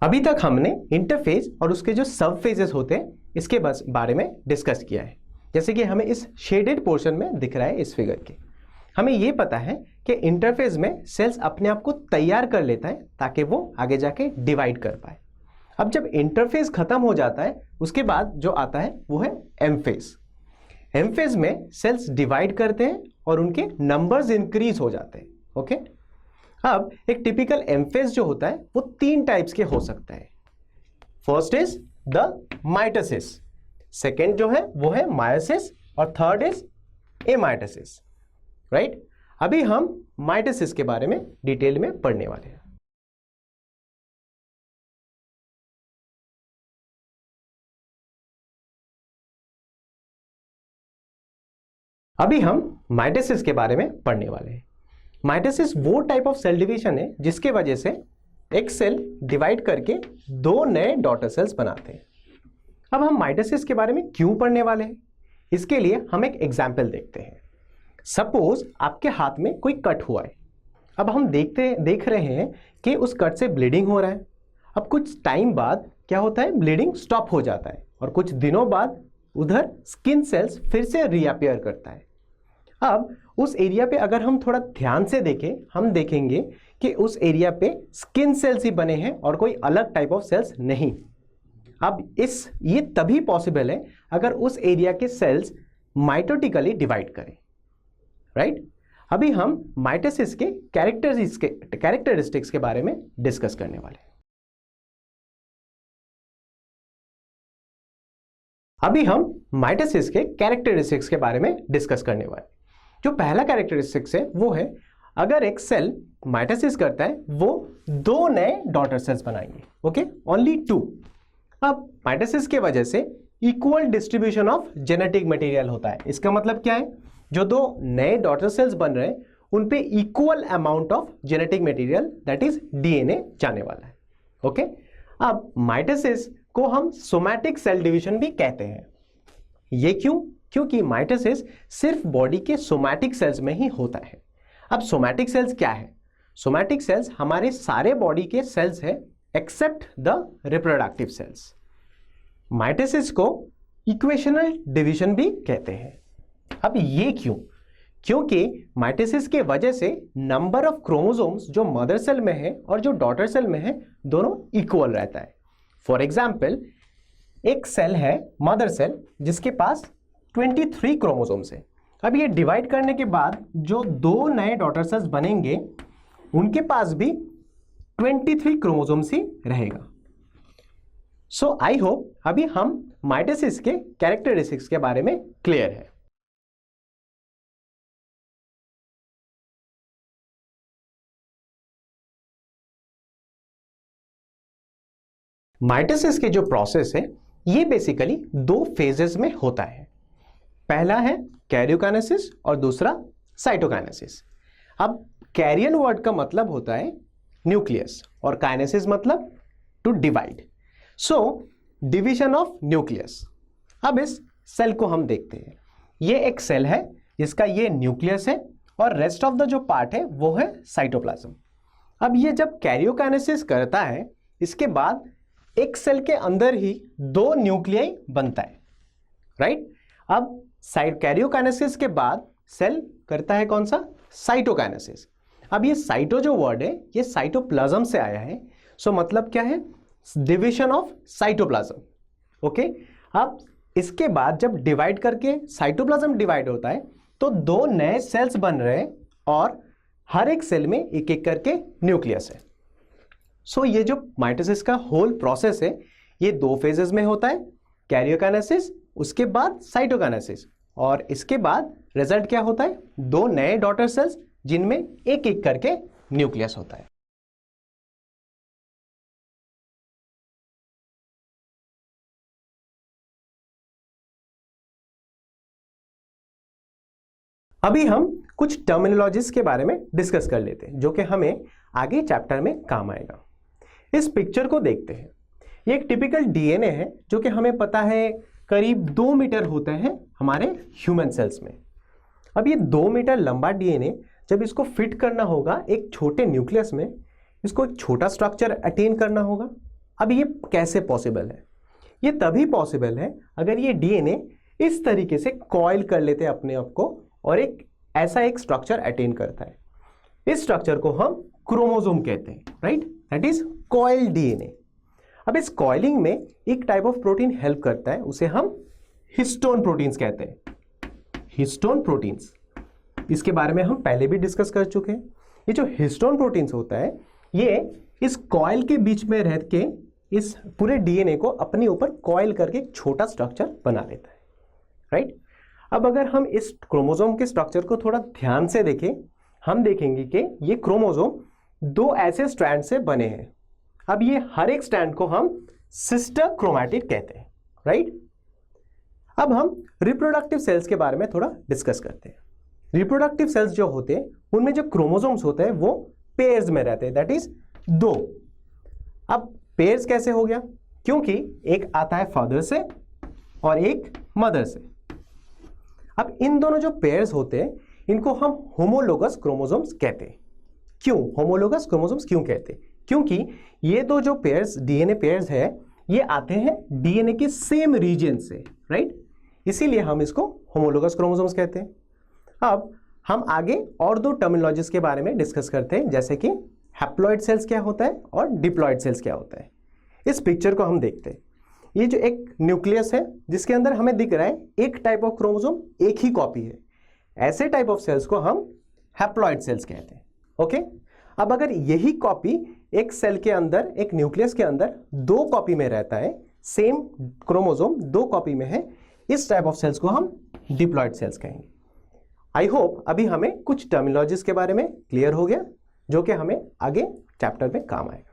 अभी तक हमने इंटरफेज और उसके जो सब फेजेस होते हैं इसके बारे में डिस्कस किया है। जैसे कि हमें इस शेडेड पोर्शन में दिख रहा है इस फिगर के, हमें ये पता है कि इंटरफेज में सेल्स अपने आप को तैयार कर लेता है ताकि वो आगे जाके डिवाइड कर पाए। अब जब इंटरफेज खत्म हो जाता है उसके बाद जो आता है वो है एम फेज। एम फेज में सेल्स डिवाइड करते हैं और उनके नंबर्स इंक्रीज हो जाते हैं। ओके, अब एक टिपिकल एम फेज जो होता है वो 3 टाइप्स के हो सकता है। First is the mitosis, second जो है वो है मायोसिस और थर्ड इज एमाइटोसिस। राइट, अभी हम माइटोसिस के बारे में डिटेल में पढ़ने वाले हैं। अभी हम माइटोसिस के बारे में पढ़ने वाले हैं। माइटोसिस वो टाइप ऑफ सेल डिवीजन है जिसके वजह से एक सेल डिवाइड करके 2 नए डॉटर सेल्स बनाते हैं। अब हम माइटोसिस के बारे में क्यों पढ़ने वाले हैं, इसके लिए हम एक एग्जाम्पल देखते हैं। सपोज आपके हाथ में कोई कट हुआ है। अब हम देख रहे हैं कि उस कट से ब्लीडिंग हो रहा है। अब कुछ टाइम बाद क्या होता है, ब्लीडिंग स्टॉप हो जाता है और कुछ दिनों बाद उधर स्किन सेल्स फिर से रीअपियर करता है। अब उस एरिया पे अगर हम थोड़ा ध्यान से देखें, हम देखेंगे कि उस एरिया पे स्किन सेल्स ही बने हैं और कोई अलग टाइप ऑफ सेल्स नहीं। अब ये तभी पॉसिबल है अगर उस एरिया के सेल्स माइटोटिकली डिवाइड करें। राइट, अभी हम माइटोसिस के कैरेक्टरिस्टिक्स के बारे में डिस्कस करने वाले हैं। अभी हम माइटोसिस के कैरेक्टरिस्टिक्स के बारे में डिस्कस करने वाले हैं। जो पहला कैरेक्टरिस्टिक्स है वो है, अगर एक सेल माइटोसिस करता है वो 2 नए डॉटर सेल्स बनाएंगे। Okay, only 2। अब माइटोसिस के वजह से equal distribution of genetic material होता है। इसका मतलब क्या है, जो 2 नए डॉटर सेल्स बन रहे हैं उन पे equal amount of genetic material that is DNA जाने वाला है। ओके, अब माइटोसिस को हम सोमैटिक सेल डिवीजन भी कहते हैं। ये क्यों? क्योंकि माइटोसिस सिर्फ बॉडी के सोमैटिक सेल्स में ही होता है। अब सोमैटिक सेल्स क्या है? सोमैटिक सेल्स हमारे सारे बॉडी के सेल्स है except the reproductive cells. Mitosis को इक्वेशनल डिवीजन भी कहते हैं। अब ये क्यों? क्योंकि माइटोसिस के वजह से नंबर ऑफ क्रोमोसोम्स जो मदर सेल में है और जो डॉटर सेल में है दोनों इक्वल रहता है। फॉर एग्जाम्पल, एक सेल है मदर सेल जिसके पास 23 क्रोमोसोम्स है। अब ये डिवाइड करने के बाद जो 2 नए डॉटर सेल्स बनेंगे उनके पास भी 23 क्रोमोसोम्स ही रहेगा। सो आई होप अभी हम माइटोसिस के कैरेक्टरिस्टिक्स के बारे में क्लियर है। माइटोसिस के जो प्रोसेस है ये बेसिकली 2 फेजेस में होता है। पहला है कैरियोकाइनेसिस और दूसरा साइटोकाइनेसिस। अब कैरियन वर्ड का मतलब होता है न्यूक्लियस और काइनेसिस मतलब to divide. So division of nucleus. अब इस सेल को हम देखते हैं। ये एक सेल है जिसका ये न्यूक्लियस है और रेस्ट ऑफ द जो पार्ट है वो है साइटोप्लाज्म। अब ये जब कैरियोकाइनेसिस करता है इसके बाद एक सेल के अंदर ही 2 न्यूक्लियाई बनता है। राइट, अब कैरियोकाइनेसिस के बाद सेल करता है कौन सा? साइटोकाइनेसिस। अब ये साइटो जो वर्ड है ये साइटोप्लाज्म से आया है। सो मतलब क्या है? Division of cytoplasm. ओके, अब इसके बाद जब डिवाइड करके साइटोप्लाज्म डिवाइड होता है तो 2 नए सेल्स बन रहे हैं और हर एक सेल में एक एक करके न्यूक्लियस है। सो ये जो माइटोसिस का होल प्रोसेस है ये 2 फेजेस में होता है, कैरियोकाइनेसिस उसके बाद साइटोकाइनेसिस, और इसके बाद रिजल्ट क्या होता है? 2 नए डॉटर सेल्स जिनमें एक एक करके न्यूक्लियस होता है। अभी हम कुछ टर्मिनोलॉजीज के बारे में डिस्कस कर लेते हैं जो कि हमें आगे चैप्टर में काम आएगा। इस पिक्चर को देखते हैं। ये एक टिपिकल डीएनए है जो कि हमें पता है करीब 2 मीटर होते हैं हमारे ह्यूमन सेल्स में। अब ये 2 मीटर लंबा डीएनए जब इसको फिट करना होगा एक छोटे न्यूक्लियस में, इसको एक छोटा स्ट्रक्चर अटेन करना होगा। अब ये कैसे पॉसिबल है? ये तभी पॉसिबल है अगर ये डीएनए इस तरीके से कॉइल कर लेते हैं अपने आप को और एक ऐसा एक स्ट्रक्चर अटेन करता है। इस स्ट्रक्चर को हम क्रोमोसोम कहते हैं, right? That is coiled DNA. अब इस कॉइलिंग में एक टाइप ऑफ प्रोटीन हेल्प करता है, उसे हम हिस्टोन प्रोटीन्स कहते हैं। हिस्टोन प्रोटीन्स, इसके बारे में हम पहले भी डिस्कस कर चुके हैं। ये जो हिस्टोन प्रोटीन्स होता है, ये इस कॉइल के बीच में रह के इस पूरे डीएनए को अपने ऊपर कॉइल करके एक छोटा स्ट्रक्चर बना लेता है, राइट? अब अगर हम इस क्रोमोसोम के स्ट्रक्चर को थोड़ा ध्यान से देखें, हम देखेंगे कि ये क्रोमोसोम दो ऐसे स्ट्रैंड से बने हैं। अब ये हर एक स्ट्रैंड को हम सिस्टर क्रोमैटिड कहते हैं, राइट? अब हम रिप्रोडक्टिव सेल्स के बारे में थोड़ा डिस्कस करते हैं। रिप्रोडक्टिव सेल्स जो होते हैं, उनमें जो क्रोमोसोम्स होते हैं वो पेयर्स में रहते हैं, दैट इज दो। अब पेयर्स कैसे हो गया? क्योंकि एक आता है फादर से और एक मदर से। अब इन दोनों जो पेयर्स होते हैं, इनको हम होमोलोगस क्रोमोसोम्स कहते हैं। क्यों होमोलोगस क्रोमोसोम्स क्यों कहते हैं? क्योंकि ये दो जो पेयर्स, डीएनए पेयर्स है, ये आते हैं डीएनए के सेम रीजन से, राइट? इसीलिए हम इसको होमोलोगस क्रोमोसोम्स कहते हैं। अब हम आगे और दो टर्मिनोलॉजीज के बारे में डिस्कस करते हैं, जैसे कि हैप्लॉइड सेल्स क्या होता है और डिप्लॉइड सेल्स क्या होता है। इस पिक्चर को हम देखते हैं। ये जो एक न्यूक्लियस है जिसके अंदर हमें दिख रहा है एक टाइप ऑफ क्रोमोसोम, एक ही कॉपी है। ऐसे टाइप ऑफ सेल्स को हम हैप्लॉइड सेल्स कहते हैं, ओके? अब अगर यही कॉपी एक सेल के अंदर, एक न्यूक्लियस के अंदर दो कॉपी में रहता है, सेम क्रोमोसोम दो कॉपी में है, इस टाइप ऑफ सेल्स को हम डिप्लॉइड सेल्स कहेंगे। आई होप अभी हमें कुछ टर्मिनोलॉजीज के बारे में क्लियर हो गया, जो कि हमें आगे चैप्टर में काम आएगा।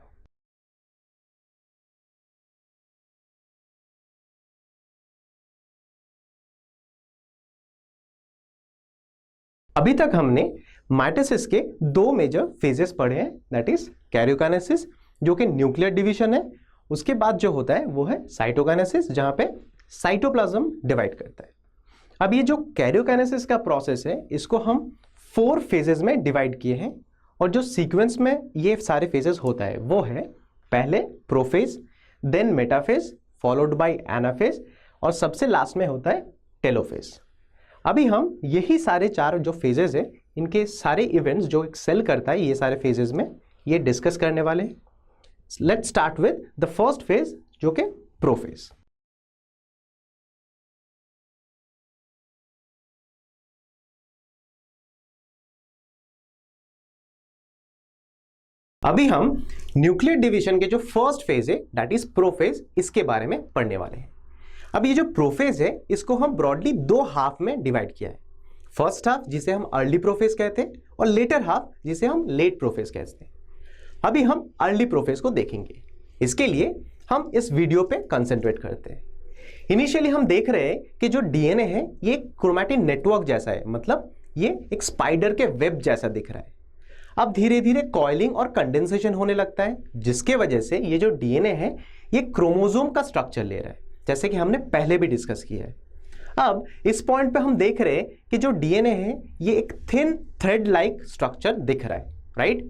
अभी तक हमने माइटोसिस के दो मेजर फेजेस पढ़े हैं, दैट इज कैरियोकाइनेसिस, जो कि न्यूक्लियर डिवीजन है। उसके बाद जो होता है वो है साइटोकाइनेसिस, जहां पे साइटोप्लाज्म डिवाइड करता है। अब ये जो कैरियोकाइनेसिस का प्रोसेस है, इसको हम 4 फेजेस में डिवाइड किए हैं, और जो सीक्वेंस में ये सारे फेजेस होता है वो है पहले prophase, then metaphase, followed by anaphase, और सबसे लास्ट में होता है टेलोफेज। अभी हम यही सारे 4 जो फेजेस है, इनके सारे इवेंट्स जो एक सेल करता है ये सारे फेजेस में, ये डिस्कस करने वाले हैं। Let's start with the first phase, जो कि प्रोफेज। अभी हम न्यूक्लियर डिवीजन के जो फर्स्ट फेज है, दैट इज प्रोफेज, इसके बारे में पढ़ने वाले हैं। अब ये जो प्रोफेज है, इसको हम ब्रॉडली 2 हाफ में डिवाइड किया है। फर्स्ट हाफ जिसे हम अर्ली प्रोफेज कहते हैं, और लेटर हाफ जिसे हम लेट प्रोफेज कहते हैं। अभी हम अर्ली प्रोफेज को देखेंगे। इसके लिए हम इस वीडियो पे कंसंट्रेट करते हैं। इनिशियली हम देख रहे हैं कि जो डीएनए है ये एक क्रोमैटिन नेटवर्क जैसा है, मतलब ये एक स्पाइडर के वेब जैसा दिख रहा है। अब धीरे धीरे कॉइलिंग और कंडेंसेशन होने लगता है, जिसके वजह से ये जो डीएनए है ये क्रोमोसोम का स्ट्रक्चर ले रहा है, जैसे कि हमने पहले भी डिस्कस किया है। अब इस पॉइंट पे हम देख रहे हैं कि जो डीएनए है ये एक थिन थ्रेड लाइक स्ट्रक्चर दिख रहा है, राइट?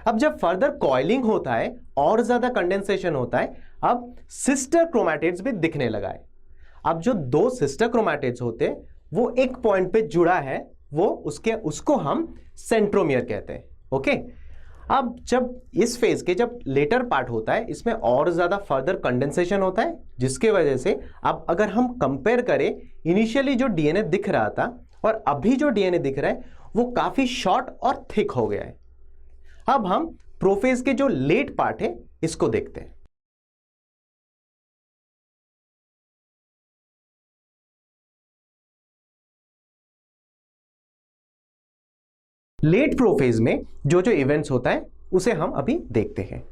अब जब फर्दर कॉइलिंग होता है और ज्यादा कंडेंसेशन होता है, अब सिस्टर क्रोमैटिड्स भी दिखने लगा है। अब जो 2 सिस्टर क्रोमैटिड्स होते हैं वो एक पॉइंट पे जुड़ा है, वो उसको हम सेंट्रोमियर कहते हैं, ओके? अब जब इस फेज के जब लेटर पार्ट होता है, इसमें और ज्यादा फर्दर कंडेंसेशन होता है, जिसके वजह से अब अगर हम कंपेयर करें, इनिशियली जो डीएनए दिख रहा था और अभी जो डीएनए दिख रहा है वो काफी शॉर्ट और थिक हो गया है। अब हम प्रोफेज के जो लेट पार्ट है इसको देखते हैं। लेट प्रोफेज में जो जो इवेंट्स होता है उसे हम अभी देखते हैं।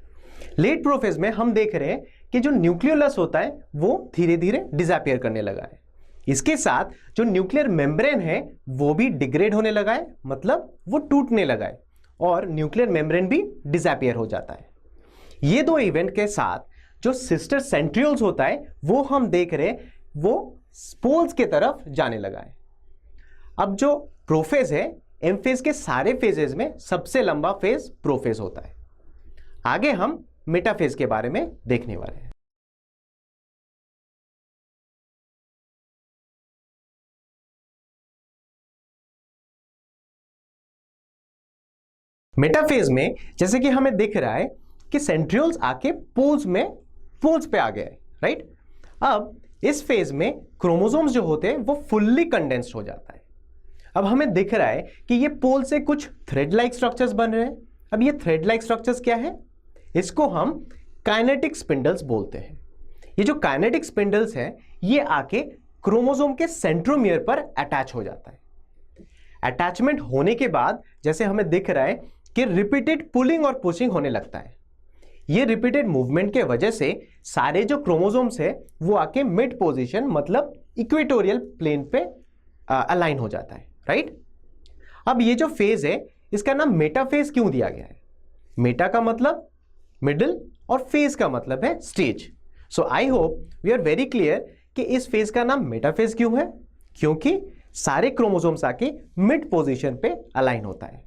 लेट प्रोफेज में हम देख रहे हैं कि जो न्यूक्लियोलस होता है वो धीरे धीरे डिसअपीयर करने लगा है। इसके साथ जो न्यूक्लियर मेम्ब्रेन है वो भी डिग्रेड होने लगा है, मतलब वो टूटने लगा है, और न्यूक्लियर मेम्ब्रेन भी डिसअपीयर हो जाता है। ये 2 इवेंट के साथ जो सिस्टर सेंट्रियोल्स होता है वो हम देख रहे हैं वो स्पोल्स के तरफ जाने लगा है। अब जो प्रोफेज है, एम फेज के सारे फेजेस में सबसे लंबा फेज प्रोफेज होता है। आगे हम मेटाफेज के बारे में देखने वाले हैं। मेटाफेज में जैसे कि हमें दिख रहा है कि सेंट्रियोल्स आके पोल्स पे आ गए, राइट। अब इस फेज में क्रोमोसोम्स जो होते हैं वो फुल्ली कंडेंस्ड हो जाता है। अब हमें दिख रहा है कि ये पोल से कुछ थ्रेड लाइक स्ट्रक्चर्स बन रहे हैं। अब ये थ्रेड लाइक स्ट्रक्चर्स क्या है? इसको हम काइनेटिक स्पिंडल्स बोलते हैं। ये जो काइनेटिक स्पिंडल्स है ये आके क्रोमोसोम के सेंट्रोमियर पर अटैच हो जाता है। अटैचमेंट होने के बाद जैसे हमें दिख रहा है कि रिपीटेड पुलिंग और पुशिंग होने लगता है। ये रिपीटेड मूवमेंट के वजह से सारे जो क्रोमोसोम्स है वो आके मिड पोजीशन मतलब इक्वेटोरियल प्लेन पे अलाइन हो जाता है, राइट। अब ये जो फेज है इसका नाम मेटाफेज क्यों दिया गया है? मेटा का मतलब मिडिल और फेज का मतलब है stage. So I hope we are very clear कि इस फेज का नाम मेटाफेज क्यों है, क्योंकि सारे क्रोमोसोम्स आके मिड पोजीशन पे अलाइन होता है।